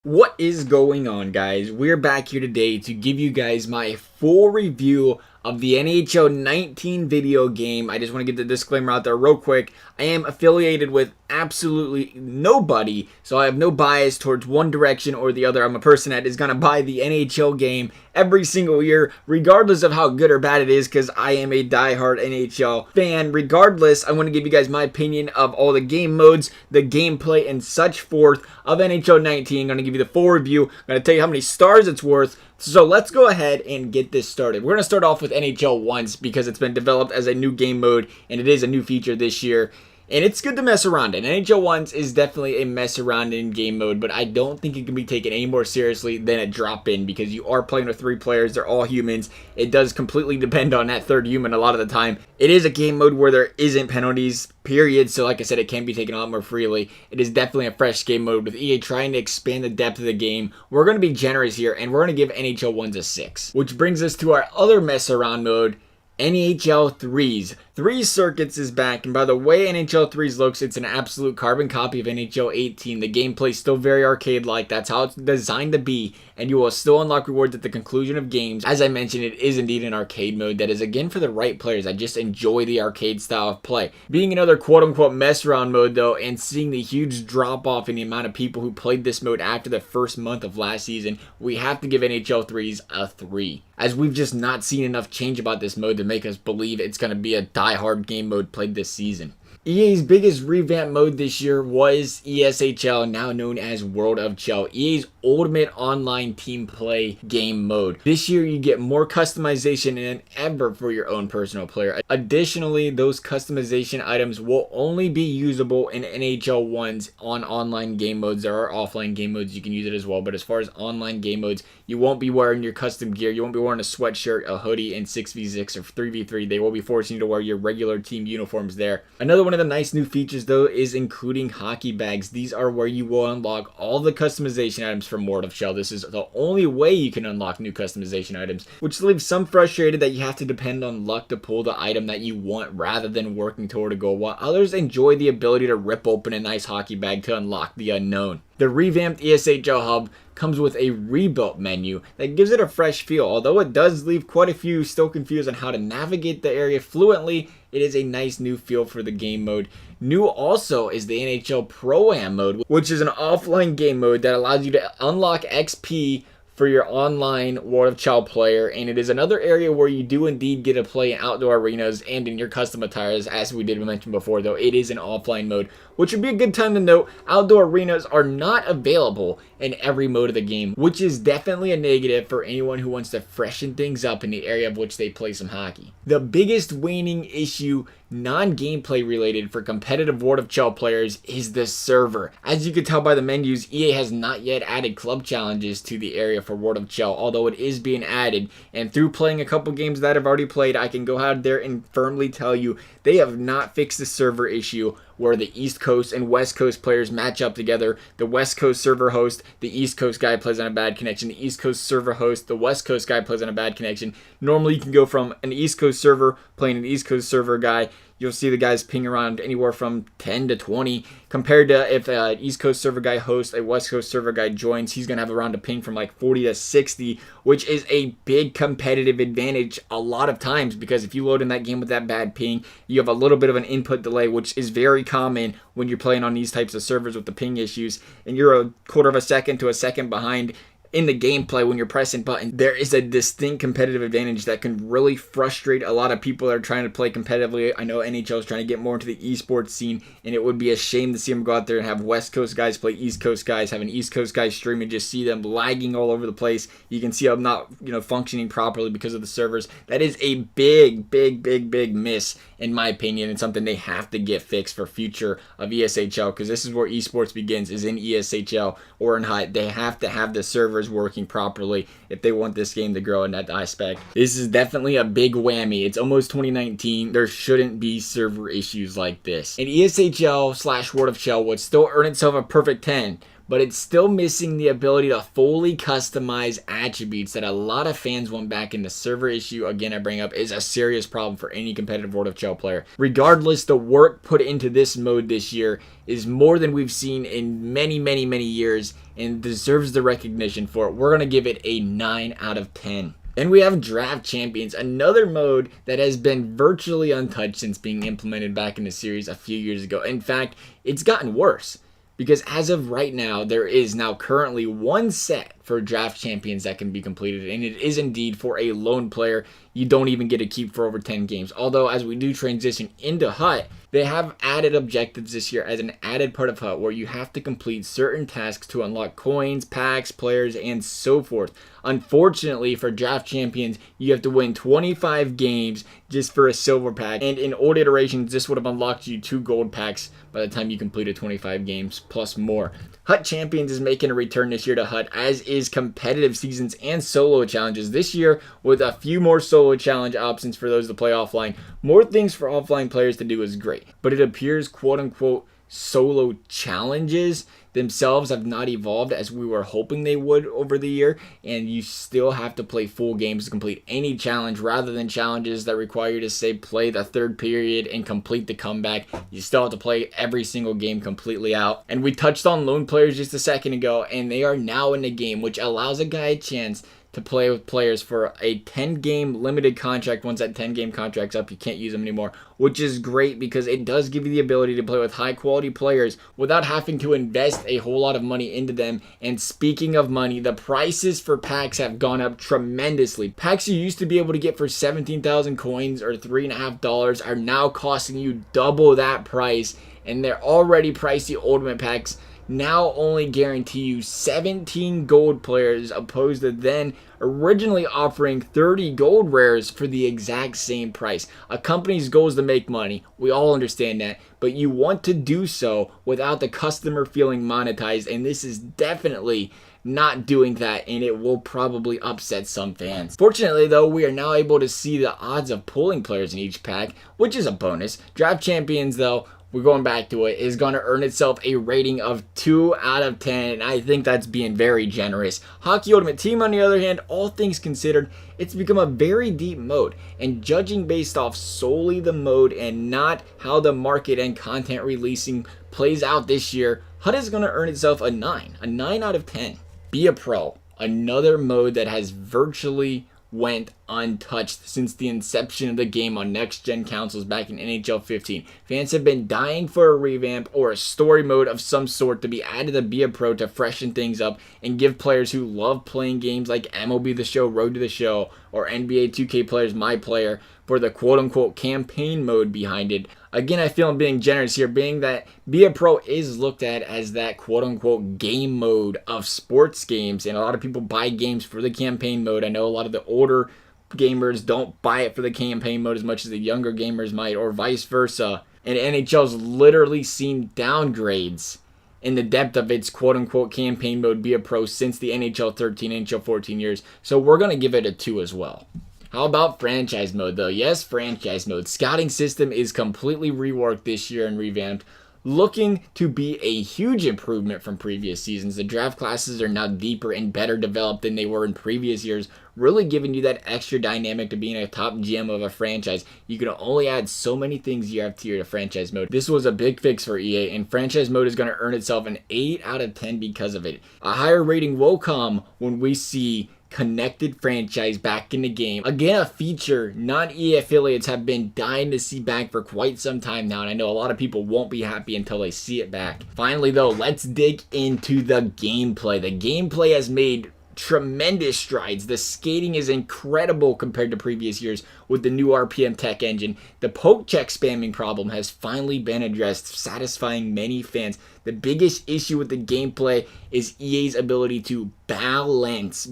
What is going on, guys? We're back here today to give you guys my full review of the NHL 19 video game. I just want to get the disclaimer out there real quick. I am affiliated with absolutely nobody, so I have no bias towards one direction or the other. I'm a person that is going to buy the NHL game every single year, regardless of how good or bad it is, because I am a diehard NHL fan. Regardless, I want to give you guys my opinion of all the game modes, the gameplay, and such forth of NHL 19. I'm going to give you the full review. I'm going to tell you how many stars it's worth. So let's go ahead and get this started. We're going to start off with NHL once because it's been developed as a new game mode and it is a new feature this year. And it's good to mess around in. NHL Ones is definitely a mess around in game mode, but I don't think it can be taken any more seriously than a drop-in because you are playing with 3 players. They're all humans. It does completely depend on that third human a lot of the time. It is a game mode where there isn't penalties, period. So like I said, it can be taken a lot more freely. It is definitely a fresh game mode with EA trying to expand the depth of the game. We're going to be generous here, and we're going to give NHL Ones a 6. Which brings us to our other mess around mode, NHL 3s. 3 Circuits is back, and by the way NHL 3s looks, it's an absolute carbon copy of NHL 18. The gameplay is still very arcade-like. That's how it's designed to be, and you will still unlock rewards at the conclusion of games. As I mentioned, it is indeed an arcade mode that is, again, for the right players. I just enjoy the arcade style of play. Being another quote-unquote mess-around mode, though, and seeing the huge drop-off in the amount of people who played this mode after the first month of last season, we have to give NHL 3s a 3. As we've just not seen enough change about this mode to make us believe it's going to be a die-hard game mode played this season. EA's biggest revamp mode this year was ESHL, now known as World of Chel, EA's ultimate online team play game mode. This year you get more customization than ever for your own personal player. Additionally, those customization items will only be usable in NHL 1s on online game modes. There are offline game modes you can use it as well, but as far as online game modes, you won't be wearing your custom gear. You won't be wearing a sweatshirt, a hoodie, and 6v6 or 3v3. They will be forcing you to wear your regular team uniforms there. Another one of the nice new features, though, is including hockey bags. These are where you will unlock all the customization items from World of Chel. This is the only way you can unlock new customization items, which leaves some frustrated that you have to depend on luck to pull the item that you want rather than working toward a goal, while others enjoy the ability to rip open a nice hockey bag to unlock the unknown. The revamped ESHL hub comes with a rebuilt menu that gives it a fresh feel. Although it does leave quite a few still confused on how to navigate the area fluently, it is a nice new feel for the game mode. New also is the NHL Pro-Am mode, which is an offline game mode that allows you to unlock XP for your online World of Chel player, and it is another area where you do indeed get to play in outdoor arenas and in your custom attires, as we did mention before, though it is an offline mode, which would be a good time to note. Outdoor arenas are not available in every mode of the game, which is definitely a negative for anyone who wants to freshen things up in the area of which they play some hockey. The biggest waning issue, non-gameplay related, for competitive World of Chel players is the server. As you can tell by the menus, EA has not yet added club challenges to the area for World of Chel, although it is being added, and through playing a couple games that I've already played, I can go out there and firmly tell you they have not fixed the server issue where the East Coast and West Coast players match up together. The West Coast server host, the East Coast guy plays on a bad connection. The East Coast server host, the West Coast guy plays on a bad connection. Normally you can go from an East Coast server playing an East Coast server guy. You'll see the guys ping around anywhere from 10 to 20, compared to if an East Coast server guy hosts, a West Coast server guy joins, he's going to have around a ping from like 40 to 60, which is a big competitive advantage a lot of times, because if you load in that game with that bad ping, you have a little bit of an input delay, which is very common when you're playing on these types of servers with the ping issues, and you're a quarter of a second to a second behind in the gameplay when you're pressing buttons. There is a distinct competitive advantage that can really frustrate a lot of people that are trying to play competitively. I know NHL is trying to get more into the esports scene, and it would be a shame to see them go out there and have West Coast guys play East Coast guys, have an East Coast guy stream and just see them lagging all over the place. You can see them not, functioning properly because of the servers. That is a big miss, in my opinion, and something they have to get fixed for future of ESHL, because this is where esports begins, is in ESHL or in HUT. They have to have the servers working properly if they want this game to grow in that aspect. This is definitely a big whammy. It's almost 2019. There shouldn't be server issues like this. And ESHL / World of Chel would still earn itself a perfect 10, but it's still missing the ability to fully customize attributes that a lot of fans want back. In the server issue, again, I bring up, is a serious problem for any competitive World of Chel player. Regardless, the work put into this mode this year is more than we've seen in many years and deserves the recognition for it. We're going to give it a 9 out of 10. And we have Draft Champions, another mode that has been virtually untouched since being implemented back in the series a few years ago. In fact, it's gotten worse, because as of right now, there is now currently one set for Draft Champions that can be completed, and it is indeed for a lone player. You don't even get to keep for over 10 games. Although, as we do transition into Hut, they have added objectives this year as an added part of Hut, where you have to complete certain tasks to unlock coins, packs, players, and so forth. Unfortunately, for Draft Champions, you have to win 25 games just for a silver pack, and in old iterations, this would have unlocked you 2 gold packs by the time you completed 25 games, plus more. Hut Champions is making a return this year to Hut, as is competitive seasons and solo challenges this year, with a few more solo challenge options for those to play offline. More things for offline players to do is great, but it appears quote-unquote solo challenges themselves have not evolved as we were hoping they would over the year, and you still have to play full games to complete any challenge, rather than challenges that require you to, say, play the third period and complete the comeback. You still have to play every single game completely out. And we touched on lone players just a second ago, and they are now in the game, which allows a guy a chance to play with players for a 10-game limited contract. Once that 10-game contract's up, you can't use them anymore, which is great because it does give you the ability to play with high-quality players without having to invest a whole lot of money into them. And speaking of money, the prices for packs have gone up tremendously. Packs you used to be able to get for 17,000 coins or $3.50 are now costing you double that price, and they're already pricey ultimate packs now only guarantee you 17 gold players, opposed to then originally offering 30 gold rares for the exact same price. A company's goal is to make money. We all understand that, but you want to do so without the customer feeling monetized, and this is definitely not doing that, and it will probably upset some fans. Fortunately though, we are now able to see the odds of pulling players in each pack, which is a bonus. Draft Champions though, we're going back to it, is going to earn itself a rating of 2 out of 10, and I think that's being very generous. Hockey Ultimate Team, on the other hand, all things considered, it's become a very deep mode, and judging based off solely the mode and not how the market and content releasing plays out this year, Hut is going to earn itself a 9 out of 10. Be a Pro, another mode that has virtually went untouched since the inception of the game on next-gen consoles back in NHL 15. Fans have been dying for a revamp or a story mode of some sort to be added to Be a Pro to freshen things up and give players who love playing games like MLB The Show, Road to the Show, or NBA 2K players My Player for the quote-unquote campaign mode behind it. Again, I feel I'm being generous here, being that Be a Pro is looked at as that quote-unquote game mode of sports games, and a lot of people buy games for the campaign mode. I know a lot of the older gamers don't buy it for the campaign mode as much as the younger gamers might, or vice versa. And NHL's literally seen downgrades in the depth of its quote-unquote campaign mode Be a Pro since the NHL 13, NHL 14 years, so we're going to give it a 2 as well. How about franchise mode though? Yes, franchise mode. Scouting system is completely reworked this year and revamped, looking to be a huge improvement from previous seasons. The draft classes are now deeper and better developed than they were in previous years, really giving you that extra dynamic to being a top GM of a franchise. You can only add so many things year after year to franchise mode. This was a big fix for EA, and franchise mode is going to earn itself an 8 out of 10 because of it. A higher rating will come when we see connected franchise back in the game. Again, a feature non-EA affiliates have been dying to see back for quite some time now, and I know a lot of people won't be happy until they see it back. Finally though, let's dig into the gameplay. The gameplay has made tremendous strides. The skating is incredible compared to previous years with the new RPM tech engine. The poke check spamming problem has finally been addressed, satisfying many fans. The biggest issue with the gameplay is EA's ability to balance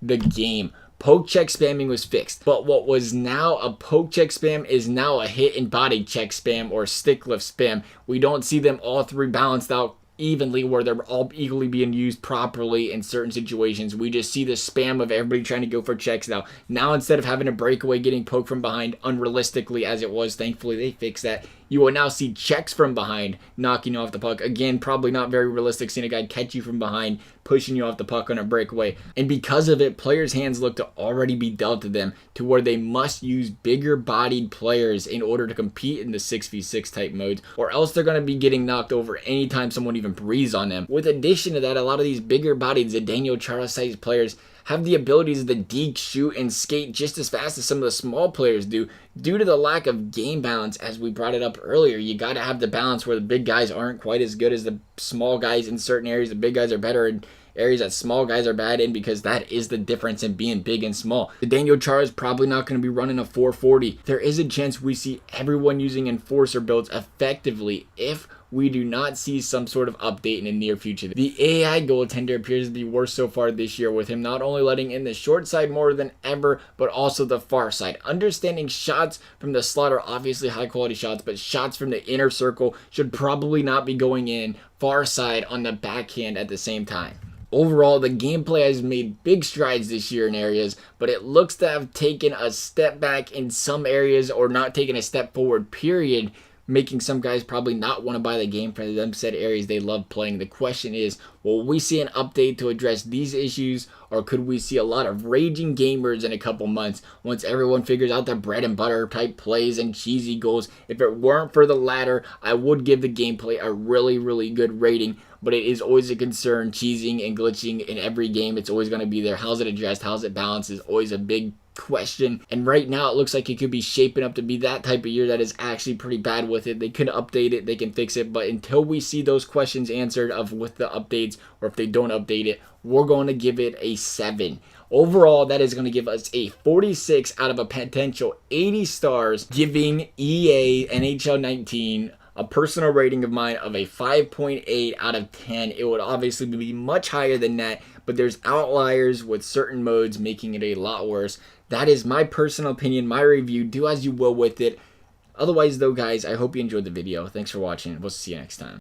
the game. Poke check spamming was fixed, but what was now a poke check spam is now a hit and body check spam or stick lift spam. We don't see them all three balanced out evenly, where they're all equally being used properly in certain situations. We just see the spam of everybody trying to go for checks now. Now, instead of having a breakaway getting poked from behind unrealistically as it was, thankfully they fixed that, you will now see checks from behind knocking you off the puck. Again, probably not very realistic seeing a guy catch you from behind, pushing you off the puck on a breakaway. And because of it, players' hands look to already be dealt to them to where they must use bigger bodied players in order to compete in the 6v6 type modes, or else they're going to be getting knocked over anytime someone even breathes on them. With addition to that, a lot of these bigger bodied Zdeno Chara-sized players have the abilities to deke, shoot, and skate just as fast as some of the small players do due to the lack of game balance. As we brought it up earlier, you got to have the balance where the big guys aren't quite as good as the small guys in certain areas. The big guys are better in areas that small guys are bad in, because that is the difference in being big and small. The Daniel Chara is probably not going to be running a 440. There is a chance we see everyone using enforcer builds effectively if we do not see some sort of update in the near future. The AI goaltender appears to be worse so far this year, with him not only letting in the short side more than ever, but also the far side. Understanding shots from the slot are obviously high quality shots, but shots from the inner circle should probably not be going in far side on the backhand at the same time. Overall, the gameplay has made big strides this year in areas, but it looks to have taken a step back in some areas, or not taken a step forward, period, making some guys probably not want to buy the game for them said areas they love playing. The question is, will we see an update to address these issues, or could we see a lot of raging gamers in a couple months once everyone figures out their bread and butter type plays and cheesy goals? If it weren't for the latter, I would give the gameplay a really, really good rating, but it is always a concern. Cheesing and glitching in every game, it's always going to be there. How's it addressed? How's it balanced is always a big question, and right now it looks like it could be shaping up to be that type of year that is actually pretty bad with it. They could update it, they can fix it, but until we see those questions answered of with the updates, or if they don't update it, we're going to give it a 7. Overall, that is going to give us a 46 out of a potential 80 stars, giving EA NHL 19 a personal rating of mine of a 5.8 out of 10. It would obviously be much higher than that, but there's outliers with certain modes making it a lot worse. That is my personal opinion, my review. Do as you will with it. Otherwise, though, guys, I hope you enjoyed the video. Thanks for watching. We'll see you next time.